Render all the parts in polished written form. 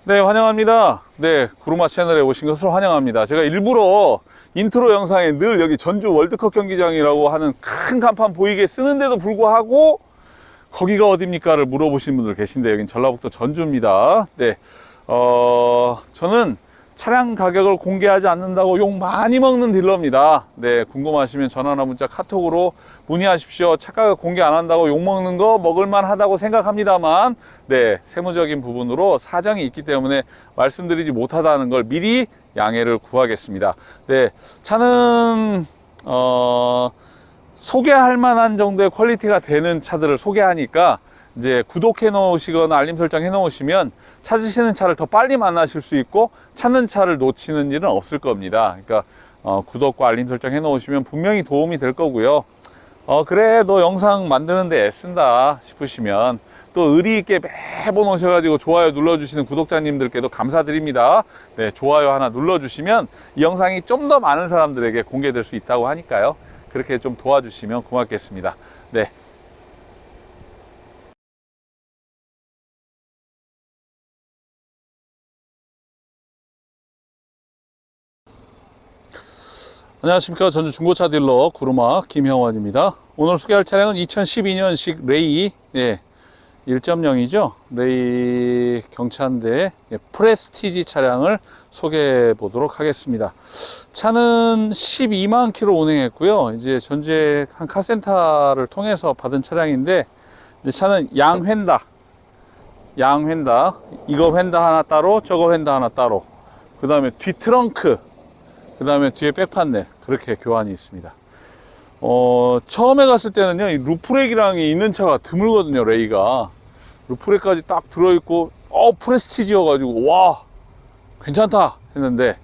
네, 환영합니다. 네, 구루마 채널에 오신 것을 환영합니다. 제가 일부러 인트로 영상에 늘 여기 전주 월드컵 경기장이라고 하는 큰 간판 보이게 쓰는데도 불구하고 거기가 어딥니까를 물어보시는 분들 계신데 여긴 전라북도 전주입니다. 네, 저는 차량 가격을 공개하지 않는다고 욕 많이 먹는 딜러입니다. 네, 궁금하시면 전화나 문자 카톡으로 문의하십시오. 차 가격 공개 안 한다고 욕 먹는 거 먹을만 하다고 생각합니다만, 네, 세무적인 부분으로 사정이 있기 때문에 말씀드리지 못하다는 걸 미리 양해를 구하겠습니다. 네, 차는 소개할 만한 정도의 퀄리티가 되는 차들을 소개하니까 이제 구독해 놓으시거나 알림 설정 해 놓으시면 찾으시는 차를 더 빨리 만나실 수 있고 찾는 차를 놓치는 일은 없을 겁니다. 그러니까 구독과 알림 설정 해 놓으시면 분명히 도움이 될 거고요. 그래 너 영상 만드는데 애쓴다 싶으시면 또 의리 있게 매번 오셔가지고 좋아요 눌러주시는 구독자님들께도 감사드립니다. 네, 좋아요 하나 눌러주시면 이 영상이 좀 더 많은 사람들에게 공개될 수 있다고 하니까요. 그렇게 좀 도와주시면 고맙겠습니다. 네. 안녕하십니까. 전주 중고차 딜러 구루마 김형원입니다. 오늘 소개할 차량은 2012년식 레이 1.0이죠 레이 경차인데 프레스티지 차량을 소개해 보도록 하겠습니다. 차는 12만 킬로 운행했고요. 이제 전주의 한 카센터를 통해서 받은 차량인데 이제 차는 양휀다 이거 휀다 하나 따로 저거 휀다 하나 따로, 그 다음에 뒤 트렁크, 그 다음에 뒤에 백판넬 그렇게 교환이 있습니다. 처음에 갔을 때는요, 이 루프렉이랑이 있는 차가 드물거든요. 레이가 루프렉까지 딱 들어있고 프레스티지여가지고 와 괜찮다 했는데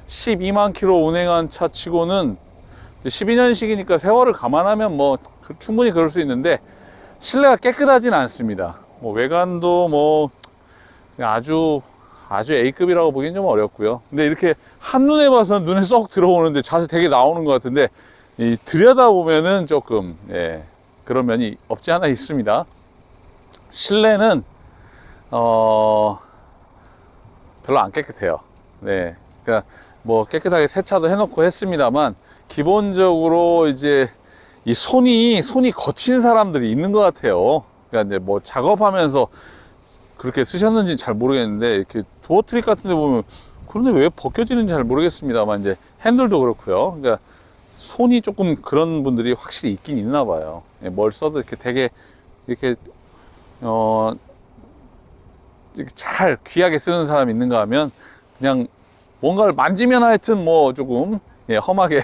12만 킬로 운행한 차 치고는 12년식이니까 세월을 감안하면 뭐 충분히 그럴 수 있는데 실내가 깨끗하진 않습니다. 뭐 외관도 뭐 그냥 아주 A급이라고 보기엔 좀 어렵고요. 근데 이렇게 한눈에 봐서 눈에 쏙 들어오는데 자세 되게 나오는 것 같은데 들여다보면은 조금 그런 면이 없지 않아 있습니다. 실내는 별로 안 깨끗해요. 네, 그러니까 뭐 깨끗하게 세차도 해놓고 했습니다만 기본적으로 이제 이 손이 거친 사람들이 있는 것 같아요. 그러니까 이제 뭐 작업하면서 그렇게 쓰셨는지 잘 모르겠는데 이렇게 도어 트립 같은 데 보면 그런데 왜 벗겨지는지 잘 모르겠습니다만 이제 핸들도 그렇고요. 그러니까 손이 조금 그런 분들이 확실히 있긴 있나 봐요. 뭘 써도 이렇게 되게 이렇게 이렇게 잘 귀하게 쓰는 사람이 있는가 하면 그냥 뭔가를 만지면 하여튼 뭐 조금 험하게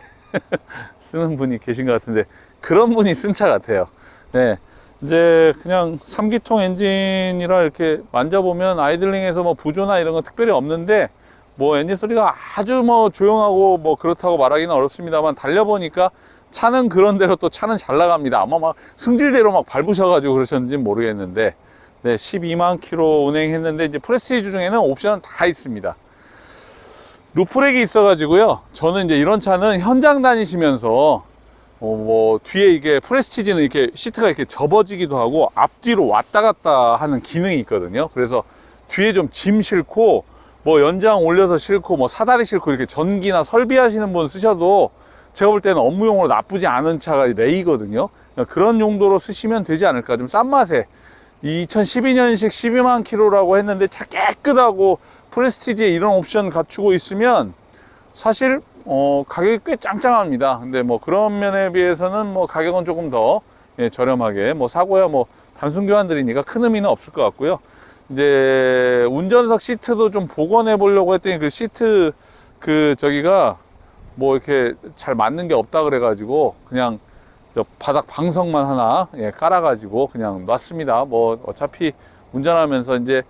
쓰는 분이 계신 것 같은데 그런 분이 쓴 차 같아요. 네. 이제 그냥 3기통 엔진이라 이렇게 만져보면 아이들링에서 뭐 부조나 이런 건 특별히 없는데 뭐 엔진 소리가 아주 뭐 조용하고 뭐 그렇다고 말하기는 어렵습니다만 달려보니까 차는 그런 대로 또 차는 잘 나갑니다. 아마 막 승질대로 막 밟으셔가지고 그러셨는지 모르겠는데 네, 12만 킬로 운행했는데 이제 프레스티지 중에는 옵션은 다 있습니다. 루프렉이 있어가지고요. 저는 이제 이런 차는 현장 다니시면서 뭐 뒤에 이게 프레스티지는 이렇게 시트가 이렇게 접어지기도 하고 앞뒤로 왔다 갔다 하는 기능이 있거든요. 그래서 뒤에 좀 짐 싣고 뭐 연장 올려서 싣고 뭐 사다리 싣고 이렇게 전기나 설비하시는 분 쓰셔도 제가 볼 때는 업무용으로 나쁘지 않은 차가 레이거든요. 그런 용도로 쓰시면 되지 않을까. 좀 싼 맛에 2012년식 12만 킬로라고 했는데 차 깨끗하고 프레스티지에 이런 옵션 갖추고 있으면 사실 가격이 꽤 짱짱합니다. 근데 뭐 그런 면에 비해서는 뭐 가격은 조금 더 저렴하게 뭐 사고야 뭐 단순 교환들이니까 큰 의미는 없을 것 같고요. 이제 운전석 시트도 좀 복원해 보려고 했더니 그 시트 저기가 뭐 이렇게 잘 맞는 게 없다 그래 가지고 그냥 저 바닥 방석만 하나 깔아 가지고 그냥 놨습니다. 뭐 어차피 운전하면서 이제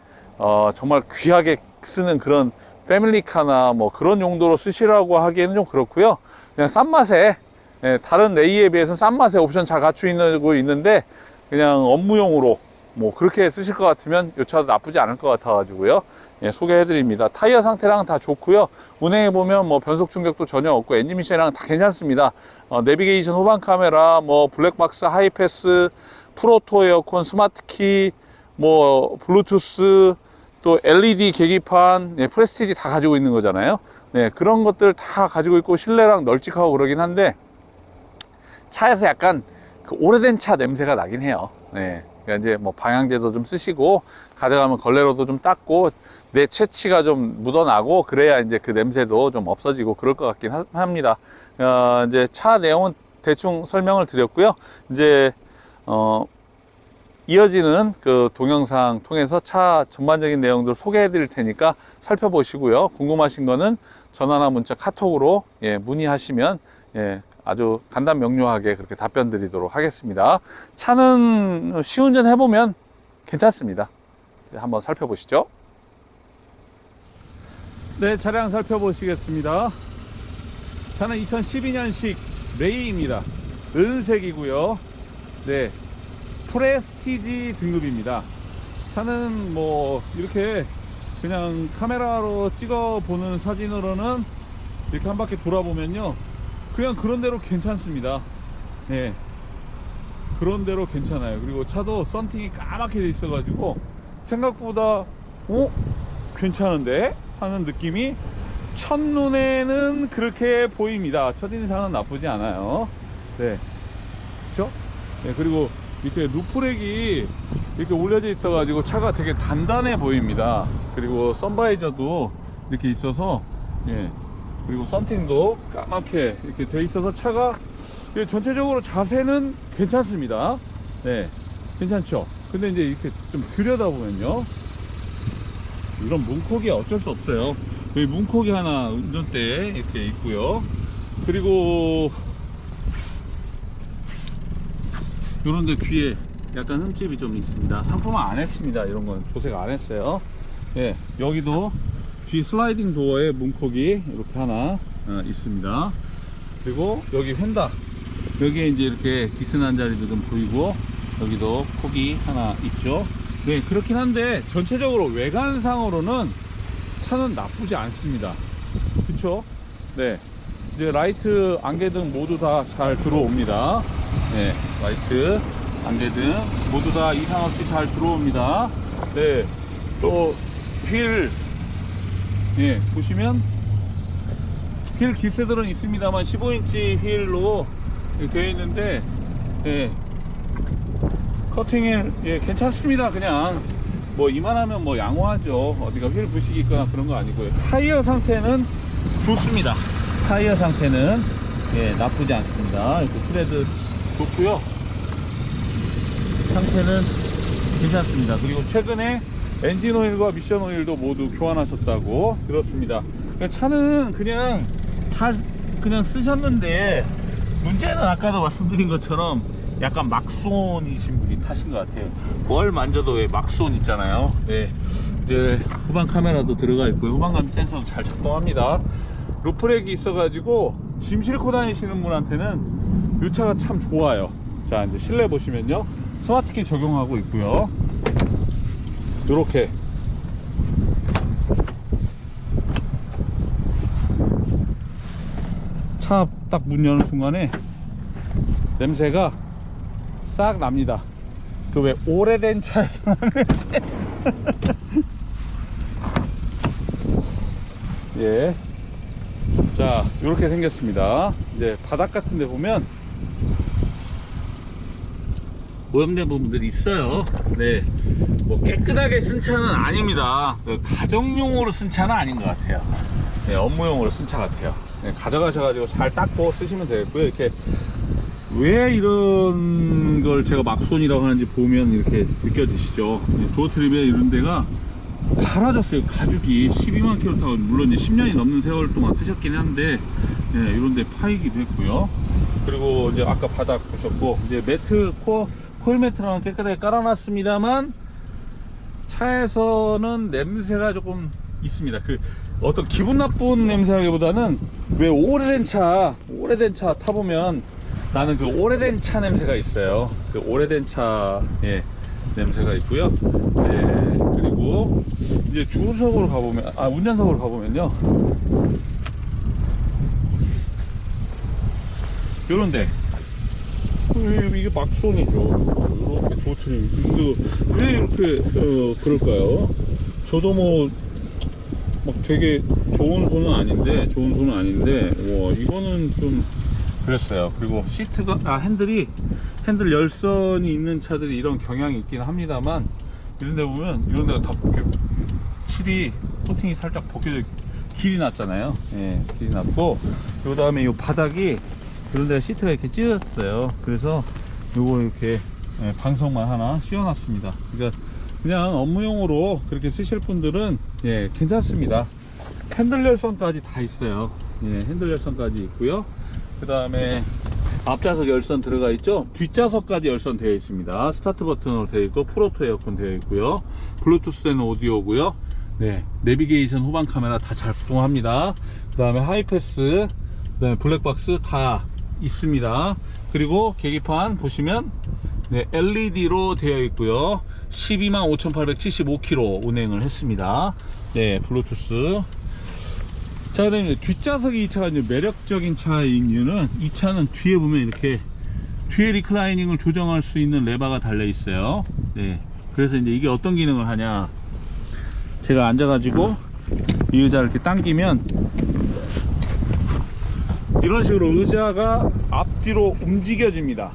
정말 귀하게 쓰는 그런 패밀리카나 뭐 그런 용도로 쓰시라고 하기에는 좀 그렇고요. 그냥 싼 맛에 다른 레이에 비해서 싼 맛에 옵션 잘 갖추고 있는데 그냥 업무용으로 뭐 그렇게 쓰실 것 같으면 이 차도 나쁘지 않을 것 같아 가지고요. 소개해 드립니다. 타이어 상태랑 다 좋고요. 운행해 보면 뭐 변속 충격도 전혀 없고 엔진 미션이랑 다 괜찮습니다. 내비게이션 후방 카메라, 뭐 블랙박스, 하이패스, 프로토 에어컨, 스마트키, 뭐 블루투스, 또 LED 계기판, 예, 프레스티지 다 가지고 있는 거잖아요. 네, 그런 것들 다 가지고 있고 실내랑 널찍하고 그러긴 한데 차에서 약간 그 오래된 차 냄새가 나긴 해요. 네, 그러니까 이제 뭐 방향제도 좀 쓰시고 가져가면 걸레로도 좀 닦고 내 채취가 좀 묻어나고 그래야 이제 그 냄새도 좀 없어지고 그럴 것 같긴 합니다. 이제 차 내용은 대충 설명을 드렸고요. 이제 이어지는 그 동영상 통해서 차 전반적인 내용들 소개해 드릴 테니까 살펴보시고요. 궁금하신 거는 전화나 문자, 카톡으로 예, 문의하시면 예, 아주 간단 명료하게 그렇게 답변 드리도록 하겠습니다. 차는 시운전 해보면 괜찮습니다. 한번 살펴보시죠. 네, 차량 살펴보시겠습니다. 차는 2012년식 레이입니다. 은색이고요. 네, 프레스티지 등급입니다. 차는 뭐 이렇게 그냥 카메라로 찍어 보는 사진으로는 이렇게 한 바퀴 돌아보면요, 그냥 그런대로 괜찮습니다. 네, 그런대로 괜찮아요. 그리고 차도 썬팅이 까맣게 돼 있어 가지고 생각보다 괜찮은데 하는 느낌이 첫눈에는 그렇게 보입니다. 첫인상은 나쁘지 않아요. 네, 그렇죠? 네, 그리고 이렇게 루프렉이 이렇게 올려져 있어 가지고 차가 되게 단단해 보입니다. 그리고 선바이저도 이렇게 있어서, 예, 그리고 썬팅도 까맣게 이렇게 돼 있어서 차가 전체적으로 자세는 괜찮습니다. 네, 괜찮죠? 근데 이제 이렇게 좀 들여다보면요, 이런 문콕이 어쩔 수 없어요. 여기 문콕이 하나 운전대에 이렇게 있고요. 그리고 요런데 뒤에 약간 흠집이 좀 있습니다. 상품화 안 했습니다. 이런 건 도색 안 했어요. 예, 여기도 뒤 슬라이딩 도어에 문콕이 이렇게 하나 있습니다. 그리고 여기 휀다, 여기에 이제 이렇게 기스난 자리도 좀 보이고 여기도 폭이 하나 있죠. 네, 그렇긴 한데 전체적으로 외관상으로는 차는 나쁘지 않습니다. 그쵸? 네, 이제 라이트, 안개등 모두 다 잘 들어옵니다. 네, 라이트, 안개등 모두 다 이상 없이 잘 들어옵니다. 네, 또 휠, 예, 보시면 휠 기세들은 있습니다만 15인치 휠로 되어 있는데, 예, 커팅이 예, 괜찮습니다. 그냥 뭐 이만하면 뭐 양호하죠. 어디가 휠 부식이 있거나 그런 거 아니고요. 타이어 상태는 좋습니다. 타이어 상태는 예, 나쁘지 않습니다. 이렇게 트레드 좋고요. 상태는 괜찮습니다. 그리고 최근에 엔진 오일과 미션 오일도 모두 교환하셨다고 들었습니다. 그러니까 차는 그냥 잘 그냥 쓰셨는데, 문제는 아까도 말씀드린 것처럼 약간 막손이신 분이 타신 것 같아요. 뭘 만져도 왜 막손 있잖아요. 네, 이제 후방 카메라도 들어가 있고요. 후방 감지 센서도 잘 작동합니다. 루프렉이 있어가지고 짐 싣고 다니시는 분한테는 이 차가 참 좋아요. 자, 이제 실내 보시면요, 스마트키 적용하고 있고요. 요렇게 차 딱 문 여는 순간에 냄새가 싹 납니다. 그 왜 오래된 차에서 나는 냄새. 예, 자, 요렇게 생겼습니다. 이제 바닥 같은 데 보면 오염된 부분들이 있어요. 네, 뭐 깨끗하게 쓴 차는 아닙니다. 가정용으로 쓴 차는 아닌 것 같아요. 네, 업무용으로 쓴 차 같아요. 네, 가져가셔가지고 잘 닦고 쓰시면 되겠고요. 이렇게 왜 이런 걸 제가 막손이라고 하는지 보면 이렇게 느껴지시죠. 네, 도어 트립에 이런 데가 갈아졌어요. 가죽이 12만 킬로 타고, 물론 이제 10년이 넘는 세월 동안 쓰셨긴 한데, 네, 이런 데 파이기도 했고요. 그리고 이제 아까 바닥 보셨고, 이제 매트, 코일 매트랑 깨끗하게 깔아놨습니다만 차에서는 냄새가 조금 있습니다. 그 어떤 기분 나쁜 냄새라기보다는 왜 오래된 차 타보면 나는 그 오래된 차 냄새가 있어요. 그 오래된 차의 냄새가 있고요. 네, 그리고 이제 주석으로 가보면, 운전석으로 가보면요, 요런데 이게 막손이죠. 이렇게 도트리. 왜 이렇게 그럴까요? 저도 막 되게 좋은 손은 아닌데, 와, 이거는 좀 그랬어요. 그리고 시트가, 핸들 열선이 있는 차들이 이런 경향이 있긴 합니다만, 이런 데 보면, 이런 데가 다 코팅이 살짝 벗겨져, 길이 났잖아요. 예, 길이 났고, 그 다음에 이 바닥이, 이런 데가 시트가 이렇게 찢어졌어요. 그래서 요거 이렇게 방석만 하나 씌워놨습니다. 그러니까 그냥 업무용으로 그렇게 쓰실 분들은 예, 괜찮습니다. 핸들 열선까지 다 있어요. 예, 핸들 열선까지 있고요. 그 다음에 앞좌석 열선 들어가 있죠. 뒷좌석까지 열선 되어 있습니다. 스타트 버튼으로 되어 있고, 프로토 에어컨 되어 있고요. 블루투스 된 오디오고요. 네, 내비게이션 후방 카메라 다 잘 구동합니다. 그 다음에 하이패스, 그 다음에 블랙박스 다 있습니다. 그리고 계기판 보시면 네, LED로 되어 있고요. 125,875km 운행을 했습니다. 네, 블루투스. 자, 그다음에 뒷좌석이 이 차가 이제 매력적인 차인 이유는, 이 차는 뒤에 보면 이렇게 뒤에 리클라이닝을 조정할 수 있는 레버가 달려 있어요. 네, 그래서 이제 이게 어떤 기능을 하냐, 제가 앉아가지고 이 의자를 이렇게 당기면 이런 식으로 의자가 앞뒤로 움직여집니다.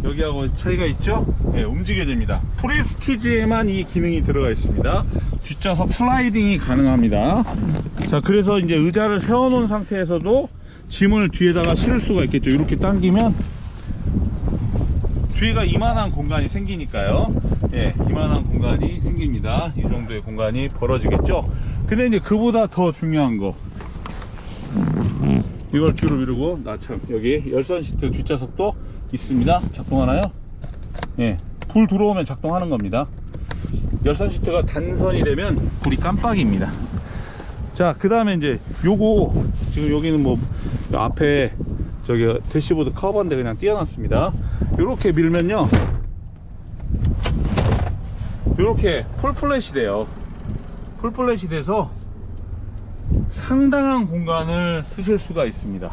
여기하고 차이가 있죠? 네, 움직여집니다. 프레스티지에만 이 기능이 들어가 있습니다. 뒷좌석 슬라이딩이 가능합니다. 자, 그래서 이제 의자를 세워놓은 상태에서도 짐을 뒤에다가 실을 수가 있겠죠. 이렇게 당기면 뒤에가 이만한 공간이 생기니까요. 예, 이만한 공간이 생깁니다. 이 정도의 공간이 벌어지겠죠. 근데 이제 그보다 더 중요한 거, 이걸 뒤로 미루고, 참 여기 열선 시트 뒷좌석도 있습니다. 작동하나요? 예, 불 들어오면 작동하는 겁니다. 열선 시트가 단선이 되면 불이 깜빡입니다. 자, 그 다음에 이제 요거, 지금 여기는 뭐 앞에 저기 대시보드 커버인데 그냥 띄워놨습니다. 요렇게 밀면요, 요렇게 풀플랫이 돼요. 풀플랫이 돼서 상당한 공간을 쓰실 수가 있습니다.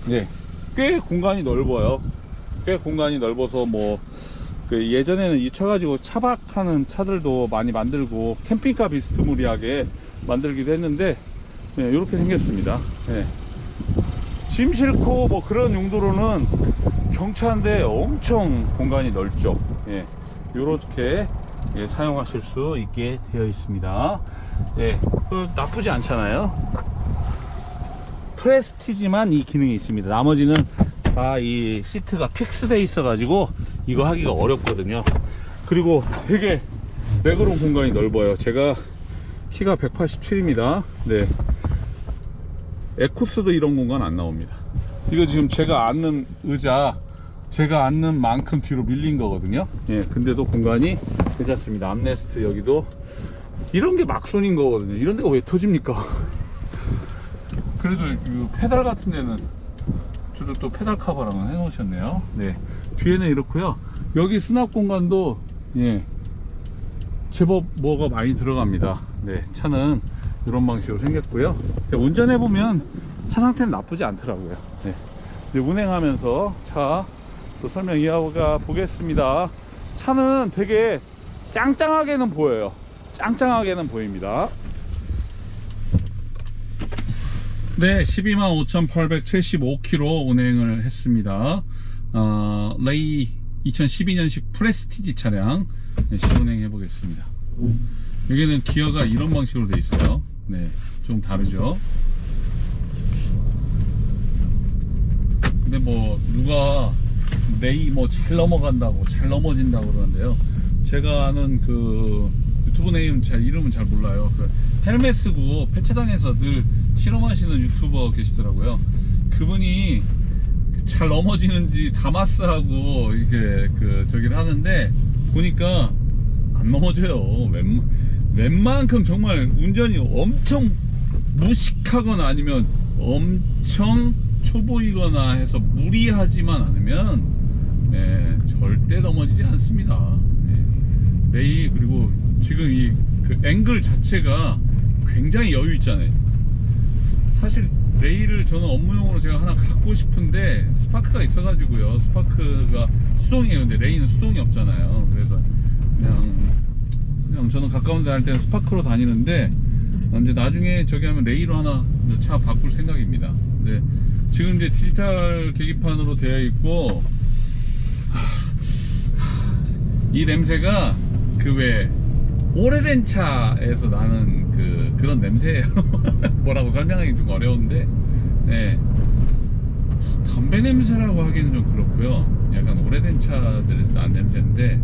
네, 꽤 공간이 넓어요. 꽤 공간이 넓어서 그 예전에는 이 차 가지고 차박하는 차들도 많이 만들고 캠핑카 비스무리하게 만들기도 했는데, 네, 이렇게 생겼습니다. 네. 짐 싣고 뭐 그런 용도로는 경차인데 엄청 공간이 넓죠. 예, 요렇게 예, 사용하실 수 있게 되어 있습니다. 예, 나쁘지 않잖아요. 프레스티지만 이 기능이 있습니다. 나머지는 다 이 시트가 픽스되어 있어 가지고 이거 하기가 어렵거든요. 그리고 되게 레그룸 공간이 넓어요. 제가 키가 187입니다 네, 에쿠스도 이런 공간 안 나옵니다. 이거 지금 제가 앉는 의자, 제가 앉는 만큼 뒤로 밀린 거거든요. 예, 근데도 공간이 괜찮습니다. 암레스트 여기도, 이런 게 막손인 거거든요. 이런 데가 왜 터집니까? 그래도 이 페달 같은 데는 저도 또 페달 커버랑은 해 놓으셨네요. 네, 뒤에는 이렇고요. 여기 수납 공간도 예, 제법 뭐가 많이 들어갑니다. 네, 차는 이런 방식으로 생겼고요. 운전해 보면 차 상태는 나쁘지 않더라고요. 네, 이제 운행하면서 차 또 설명 이어가 보겠습니다. 차는 되게 짱짱하게는 보여요. 짱짱하게는 보입니다. 네, 125,875km 운행을 했습니다. 레이 2012년식 프레스티지 차량 시운행 해보겠습니다. 여기는 기어가 이런 방식으로 되어 있어요. 네, 좀 다르죠. 근데 뭐 누가 레이 뭐 잘 넘어간다고, 잘 넘어진다고 그러는데요. 제가 아는 그 유튜브 네임 이름은 잘 몰라요. 그 헬멧 쓰고 폐차장에서 늘 실험하시는 유튜버 계시더라고요. 그분이 잘 넘어지는지 다마스하고 이게 저기를 하는데 보니까 안 넘어져요. 웬만큼 정말 운전이 엄청 무식하거나 아니면 엄청 초보이거나 해서 무리하지만 않으면 절대 넘어지지 않습니다. 레이, 그리고 지금 그 앵글 자체가 굉장히 여유 있잖아요. 사실 레이를 저는 업무용으로 제가 하나 갖고 싶은데 스파크가 있어가지고요. 스파크가 수동이에요. 근데 레이는 수동이 없잖아요. 그래서 그냥 그냥 저는 가까운 데 다닐 때는 스파크로 다니는데 이제 나중에 저기 하면 레이로 하나 차 바꿀 생각입니다. 네, 지금 이제 디지털 계기판으로 되어 있고 이 냄새가 그 왜 오래된 차에서 나는 그런 냄새예요. 뭐라고 설명하기 좀 어려운데, 네, 담배 냄새라고 하기는 좀 그렇고요. 약간 오래된 차들에서 나는 냄새인데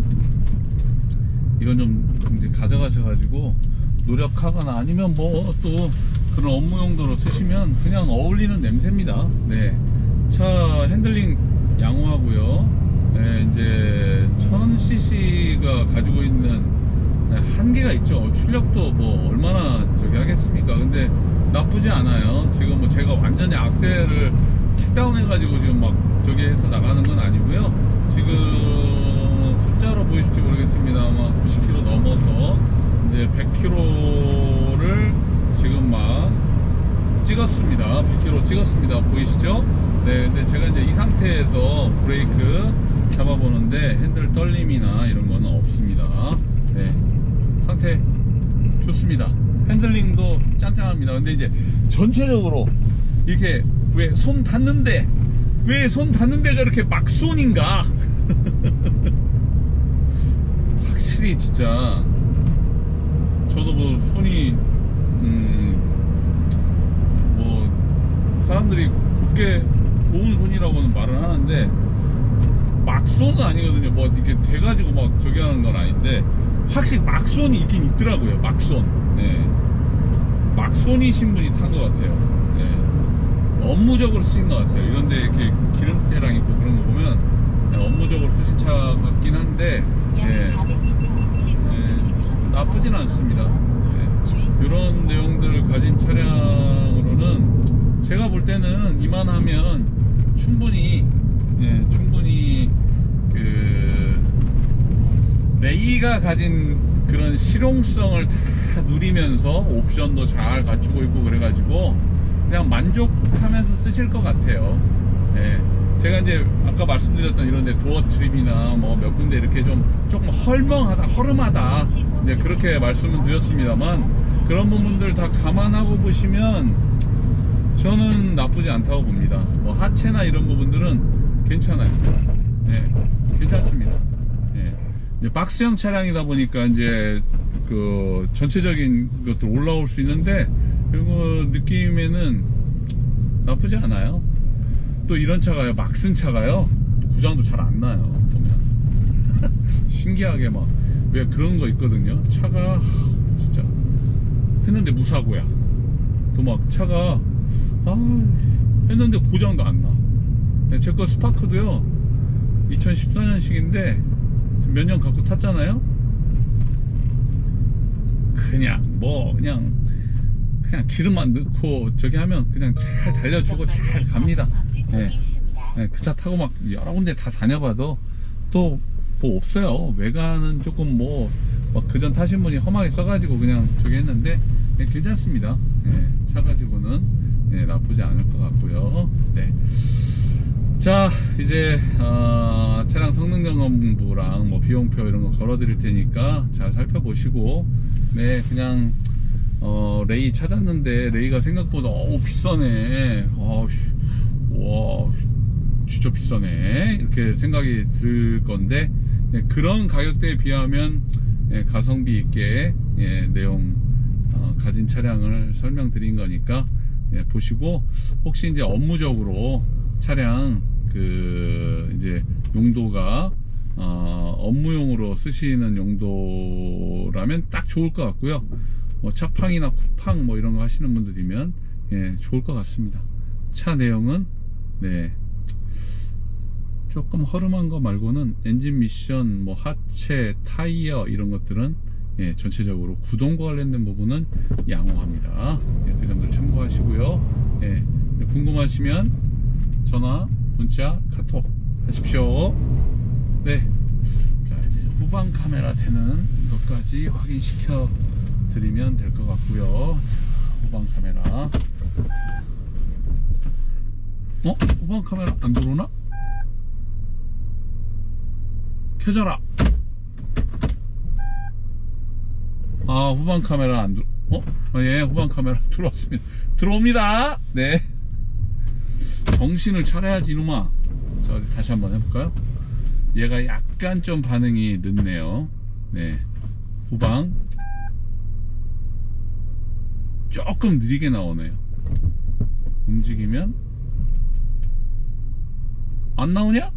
이건 좀 이제 가져가셔가지고 노력하거나 아니면 뭐 또 그런 업무 용도로 쓰시면 그냥 어울리는 냄새입니다. 네, 차 핸들링 양호하고요. 네, 이제 1000cc가 가지고 있는 한계가 있죠. 출력도 뭐 얼마나 저기 하겠습니까? 근데 나쁘지 않아요. 지금 뭐 제가 완전히 악셀을 킥다운 해가지고 지금 막 저기 해서 나가는 건 아니고요. 지금 숫자로 보이실지 모르겠습니다. 아마 90km 넘어서 이제 100km를 지금 막 찍었습니다. 100km 찍었습니다. 보이시죠? 네, 근데 제가 이제 이 상태에서 브레이크 잡아보는데 핸들 떨림이나 이런 거는 없습니다. 네, 상태 좋습니다. 핸들링도 짱짱합니다. 근데 이제 전체적으로 이렇게 왜 손 닿는데 왜 손 닿는 데가 이렇게 막손인가? 확실히 진짜 저도 뭐 손이 뭐 사람들이 곱게 고운 손이라고는 말을 하는데 막손은 아니거든요. 뭐 이렇게 돼가지고 막 저기 하는 건 아닌데 확실히 막손이 있긴 있더라고요. 막손. 네, 막손이신 분이 탄 것 같아요. 네, 업무적으로 쓰신 것 같아요. 이런데 이렇게 기름때랑 있고 그런 거 보면 업무적으로 쓰신 차 같긴 한데, 네, 나쁘진 않습니다. 네, 이런 내용들을 가진 차량으로는 제가 볼 때는 이만하면 충분히, 네, 충분히 레이가 가진 그런 실용성을 다 누리면서 옵션도 잘 갖추고 있고 그래가지고 그냥 만족하면서 쓰실 것 같아요. 네, 제가 이제 아까 말씀드렸던 이런데 도어 트립이나 뭐 몇 군데 이렇게 좀 조금 헐멍하다, 허름하다, 네, 그렇게 말씀을 드렸습니다만 그런 부분들 다 감안하고 보시면 저는 나쁘지 않다고 봅니다. 뭐 하체나 이런 부분들은 괜찮아요. 네, 괜찮습니다. 네, 이제 박스형 차량이다 보니까 이제 그 전체적인 것들 올라올 수 있는데 이거 느낌에는 나쁘지 않아요. 또 이런 차가요, 막 쓴 차가요, 고장도 잘 안 나요. 보면 신기하게 막 왜 그런 거 있거든요. 차가 진짜 했는데 무사고야. 또 막 차가 했는데 고장도 안 나. 제 거 스파크도요 2014년식인데 몇 년 갖고 탔잖아요. 그냥 기름만 넣고 저기 하면 그냥 잘 달려주고 잘 갑니다. 네, 네, 그 차 타고 막 여러 군데 다 다녀봐도 또 뭐 없어요. 외관은 조금 뭐 그전 타신 분이 험하게 써가지고 그냥 저기 했는데, 네, 괜찮습니다. 네, 차 가지고는, 네, 나쁘지 않을 것 같고요. 네. 자, 이제 차량 성능 점검부랑 뭐 비용표 이런 거 걸어 드릴 테니까 잘 살펴보시고, 네, 그냥 레이 찾았는데 레이가 생각보다 비싸네, 와 진짜 비싸네, 이렇게 생각이 들 건데, 네, 그런 가격대에 비하면, 네, 가성비 있게, 네, 내용 가진 차량을 설명드린 거니까, 네, 보시고 혹시 이제 업무적으로 차량 이제 용도가 업무용으로 쓰시는 용도라면 딱 좋을 것 같고요. 뭐 차팡이나 쿠팡 뭐 이런 거 하시는 분들이면, 예, 좋을 것 같습니다. 차 내용은, 네, 조금 허름한 거 말고는 엔진 미션, 뭐 하체, 타이어 이런 것들은, 예, 전체적으로 구동과 관련된 부분은 양호합니다. 예, 그 점들 참고하시고요. 예, 궁금하시면 전화, 문자, 카톡 하십시오. 네, 자, 이제 후방 카메라 되는 것까지 확인시켜 드리면 될 것 같고요. 자, 후방 카메라. 후방 카메라 안 들어오나? 켜져라. 아, 후방 카메라 안 예, 후방 카메라 들어왔습니다. 들어옵니다. 네. 정신을 차려야지, 이놈아. 자, 어디 다시 한번 해볼까요? 얘가 약간 좀 반응이 늦네요. 네. 후방. 조금 느리게 나오네요. 움직이면 안 나오냐?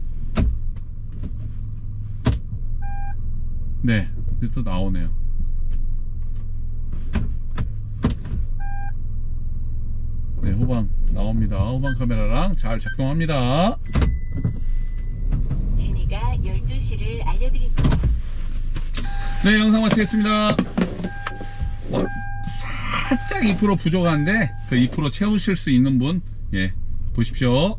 네, 이제 또 나오네요. 네, 후방 나옵니다. 후방 카메라랑 잘 작동합니다. 진이가 12시를 알려드립니다. 네, 영상 마치겠습니다. 살짝 2% 부족한데 그 2% 채우실 수 있는 분, 예, 보십시오.